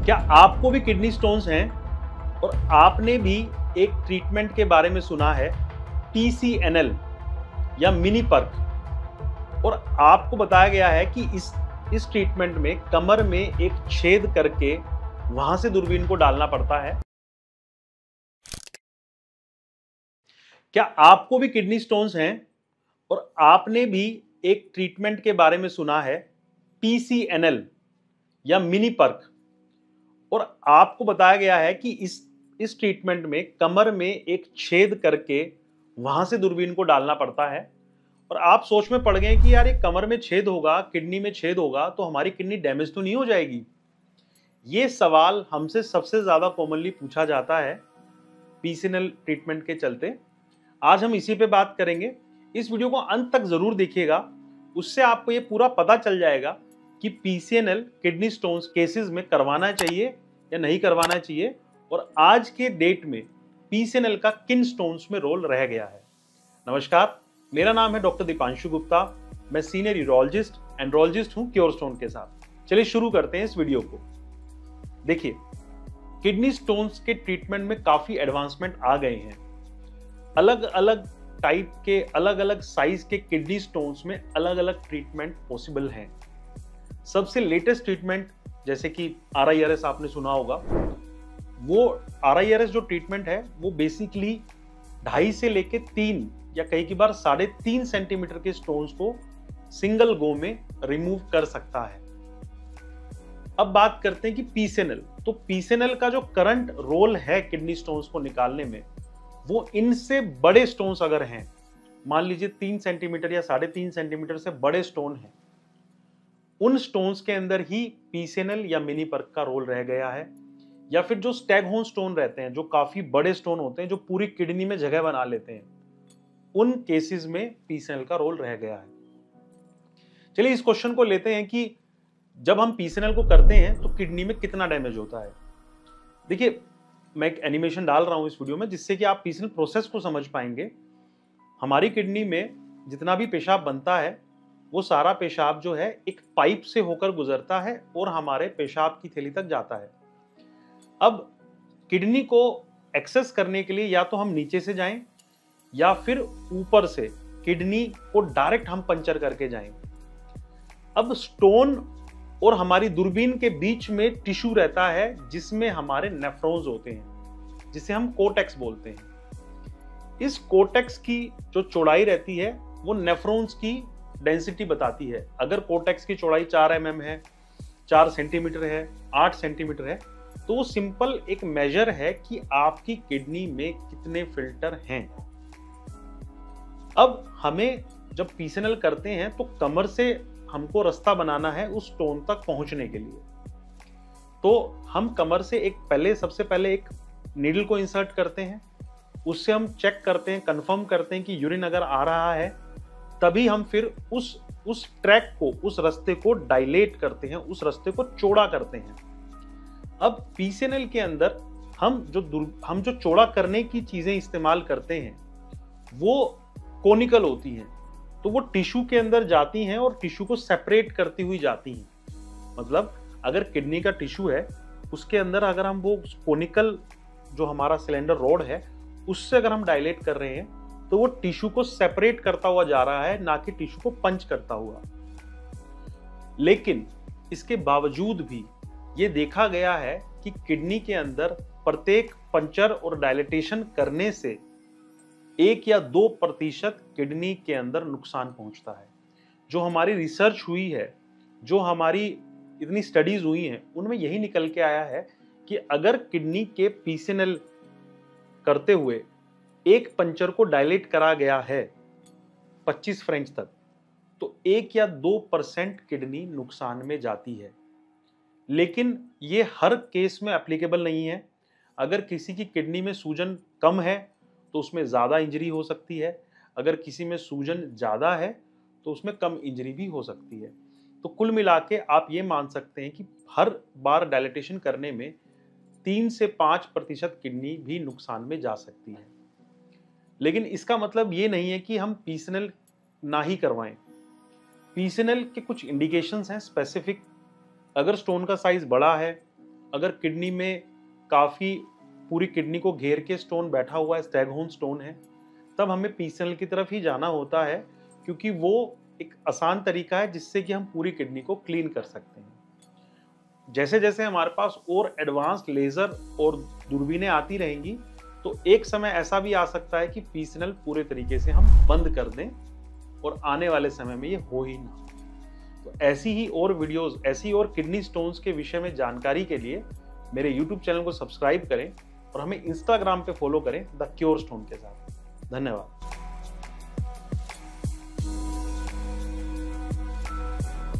क्या आपको भी किडनी स्टोन्स हैं और आपने भी एक ट्रीटमेंट के बारे में सुना है, पीसीएनएल या मिनी पर्क, और आपको बताया गया है कि इस ट्रीटमेंट में कमर में एक छेद करके वहां से दूरबीन को डालना पड़ता है। क्या आपको भी किडनी स्टोन्स हैं और आपने भी एक ट्रीटमेंट के बारे में सुना है, पीसीएनएल या मिनी पर्क, और आपको बताया गया है कि इस ट्रीटमेंट में कमर में एक छेद करके वहां से दूरबीन को डालना पड़ता है। और आप सोच में पड़ गए कि यार ये कमर में छेद होगा, किडनी में छेद होगा तो हमारी किडनी डैमेज तो नहीं हो जाएगी। ये सवाल हमसे सबसे ज्यादा कॉमनली पूछा जाता है पीसीएनएल ट्रीटमेंट के चलते। आज हम इसी पे बात करेंगे। इस वीडियो को अंत तक जरूर देखिएगा, उससे आपको ये पूरा पता चल जाएगा कि पीसीएनएल किडनी स्टोन्स केसेस में करवाना चाहिए या नहीं करवाना चाहिए, और आज के डेट में पीसीएनएल का किन स्टोन्स में रोल रह गया है। नमस्कार, मेरा नाम है डॉक्टर दीपांशु गुप्ता। मैं सीनियर यूरोलॉजिस्ट एंड्रोलॉजिस्ट हूं क्योर स्टोन के साथ। चलिए शुरू करते हैं इस वीडियो को। देखिए, किडनी स्टोन्स के ट्रीटमेंट में काफी एडवांसमेंट आ गए हैं। अलग अलग टाइप के, अलग अलग साइज के किडनी स्टोन्स में अलग अलग ट्रीटमेंट पॉसिबल हैं। सबसे लेटेस्ट ट्रीटमेंट जैसे कि आरआईआरएस आपने सुना होगा, वो आरआईआरएस जो ट्रीटमेंट है वो बेसिकली 2.5 से लेके 3 या कई की बार 3.5 सेंटीमीटर के स्टोन्स को सिंगल गो में रिमूव कर सकता है। अब बात करते हैं कि पीसीएनएल। तो पीसीएनएल का जो करंट रोल है किडनी स्टोन्स को निकालने में, वो इनसे बड़े स्टोन्स अगर हैं, मान लीजिए 3 सेंटीमीटर या 3.5 सेंटीमीटर से बड़े स्टोन हैं, उन स्टोन्स के अंदर ही पीसीएनएल या मिनी पर्क का रोल रह गया है। या फिर जो स्टैगहोर्न स्टोन रहते हैं, जो काफी बड़े स्टोन होते हैं, जो पूरी किडनी में जगह बना लेते हैं, उन केसेस में पीसीएनएल का रोल रह गया है। चलिए इस क्वेश्चन को लेते हैं कि जब हम पीसीएनएल को करते हैं तो किडनी में कितना डैमेज होता है। देखिए, मैं एक एनिमेशन डाल रहा हूं इस वीडियो में जिससे कि आप पीसीएनएल प्रोसेस को समझ पाएंगे। हमारी किडनी में जितना भी पेशाब बनता है, वो सारा पेशाब जो है एक पाइप से होकर गुजरता है और हमारे पेशाब की थैली तक जाता है। अब किडनी को एक्सेस करने के लिए या तो हम नीचे से जाएं या फिर ऊपर से किडनी को डायरेक्ट हम पंचर करके जाएं। अब स्टोन और हमारी दूरबीन के बीच में टिश्यू रहता है जिसमें हमारे नेफ्रॉन्स होते हैं, जिसे हम कोर्टेक्स बोलते हैं। इस कोर्टेक्स की जो चौड़ाई रहती है वो नेफ्रॉन्स की डेंसिटी बताती है। अगर कोर्टेक्स की चौड़ाई 4 mm है, 4 सेंटीमीटर है, 8 सेंटीमीटर है, तो वो सिंपल एक मेजर है कि आपकी किडनी में कितने फिल्टर हैं। अब हमें जब पीसीएनएल करते हैं तो कमर से हमको रास्ता बनाना है उस स्टोन तक पहुंचने के लिए। तो हम कमर से सबसे पहले एक नीडल को इंसर्ट करते हैं, उससे हम चेक करते हैं, कंफर्म करते हैं कि यूरिन अगर आ रहा है, तभी हम फिर उस ट्रैक को, उस रास्ते को डायलेट करते हैं, उस रास्ते को चौड़ा करते हैं। अब पीसीएनएल के अंदर हम जो चौड़ा करने की चीजें इस्तेमाल करते हैं वो कोनिकल होती हैं। तो वो टिश्यू के अंदर जाती हैं और टिश्यू को सेपरेट करती हुई जाती हैं। मतलब अगर किडनी का टिश्यू है, उसके अंदर अगर हम वो कोनिकल जो हमारा सिलेंडर रॉड है उससे अगर हम डायलेट कर रहे हैं तो वो टिश्यू को सेपरेट करता हुआ जा रहा है, ना कि टिश्यू को पंच करता हुआ। लेकिन इसके बावजूद भी ये देखा गया है कि किडनी के अंदर प्रत्येक पंचर और डायलेटेशन करने से 1 या 2% किडनी के अंदर नुकसान पहुंचता है। जो हमारी रिसर्च हुई है, जो हमारी इतनी स्टडीज हुई हैं, उनमें यही निकल के आया है कि अगर किडनी के पीसीएनएल करते हुए एक पंचर को डायलेट करा गया है 25 फ्रेंच तक, तो 1 या 2% किडनी नुकसान में जाती है। लेकिन ये हर केस में एप्लीकेबल नहीं है। अगर किसी की किडनी में सूजन कम है तो उसमें ज़्यादा इंजरी हो सकती है, अगर किसी में सूजन ज़्यादा है तो उसमें कम इंजरी भी हो सकती है। तो कुल मिला के आप ये मान सकते हैं कि हर बार डायलिटेशन करने में 3 से 5% किडनी भी नुकसान में जा सकती है। लेकिन इसका मतलब ये नहीं है कि हम पीसीएनएल ना ही करवाएं। पीसीएनएल के कुछ इंडिकेशंस हैं स्पेसिफिक। अगर स्टोन का साइज बड़ा है, अगर किडनी में काफ़ी पूरी किडनी को घेर के स्टोन बैठा हुआ है, स्टैगहोर्न स्टोन है, तब हमें पीसीएनएल की तरफ ही जाना होता है, क्योंकि वो एक आसान तरीका है जिससे कि हम पूरी किडनी को क्लीन कर सकते हैं। जैसे जैसे हमारे पास और एडवांस लेज़र और दूरबीनें आती रहेंगी, तो एक समय ऐसा भी आ सकता है कि पीसीएनएल पूरे तरीके से हम बंद कर दें और आने वाले समय में ये हो ही ना। तो ऐसी ही और वीडियोस, ऐसी और किडनी स्टोन्स के विषय में जानकारी के लिए मेरे यूट्यूब चैनल को सब्सक्राइब करें और हमें इंस्टाग्राम पे फॉलो करें द क्योर स्टोन के साथ। धन्यवाद।